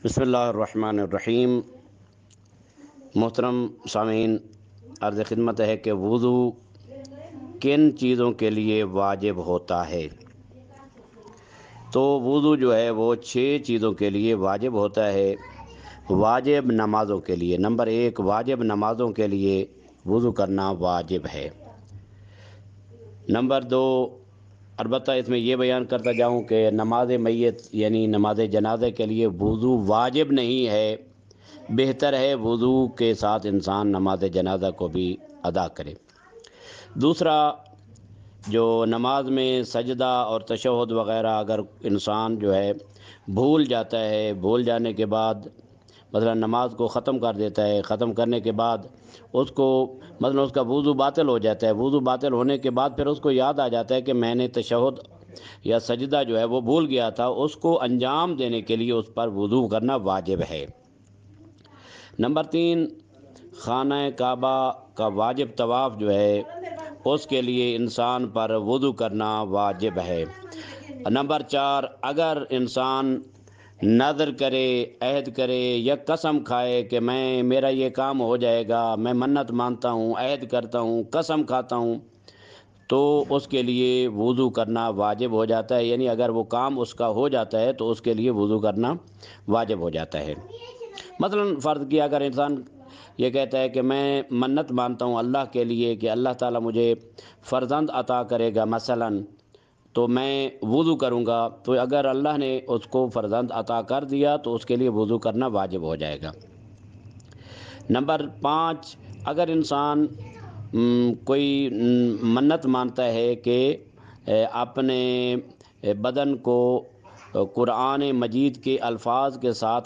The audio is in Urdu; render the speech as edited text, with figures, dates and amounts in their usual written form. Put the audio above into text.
بسم اللہ الرحمن الرحیم۔ محترم سامعین، عرض خدمت ہے کہ وضو کن چیزوں کے لیے واجب ہوتا ہے؟ تو وضو جو ہے وہ 6 چیزوں کے لیے واجب ہوتا ہے۔ واجب نمازوں کے لیے، نمبر 1، واجب نمازوں کے لیے وضو کرنا واجب ہے۔ نمبر 2، البتہ اس میں یہ بیان کرتا جاؤں کہ نماز میت یعنی نماز جنازے کے لیے وضو واجب نہیں ہے، بہتر ہے وضو کے ساتھ انسان نماز جنازہ کو بھی ادا کرے۔ دوسرا، جو نماز میں سجدہ اور تشہد وغیرہ اگر انسان جو ہے بھول جاتا ہے، بھول جانے کے بعد مثلا نماز کو ختم کر دیتا ہے، ختم کرنے کے بعد اس کو مثلا اس کا وضو باطل ہو جاتا ہے، وضو باطل ہونے کے بعد پھر اس کو یاد آ جاتا ہے کہ میں نے تشہد یا سجدہ جو ہے وہ بھول گیا تھا، اس کو انجام دینے کے لیے اس پر وضو کرنا واجب ہے۔ نمبر 3، خانہ کعبہ کا واجب طواف جو ہے اس کے لیے انسان پر وضو کرنا واجب ہے۔ نمبر 4، اگر انسان نذر کرے، عہد کرے یا قسم کھائے کہ میرا یہ کام ہو جائے گا، میں منت مانتا ہوں، عہد کرتا ہوں، قسم کھاتا ہوں، تو اس کے لیے وضو کرنا واجب ہو جاتا ہے، یعنی اگر وہ کام اس کا ہو جاتا ہے تو اس کے لیے وضو کرنا واجب ہو جاتا ہے۔ مثلا فرض کیا اگر انسان یہ کہتا ہے کہ میں منت مانتا ہوں اللہ کے لیے کہ اللہ تعالیٰ مجھے فرزند عطا کرے گا مثلا، تو میں وضو کروں گا، تو اگر اللہ نے اس کو فرزند عطا کر دیا تو اس کے لیے وضو کرنا واجب ہو جائے گا۔ نمبر 5، اگر انسان کوئی منت مانتا ہے کہ اپنے بدن کو قرآن مجید کے الفاظ کے ساتھ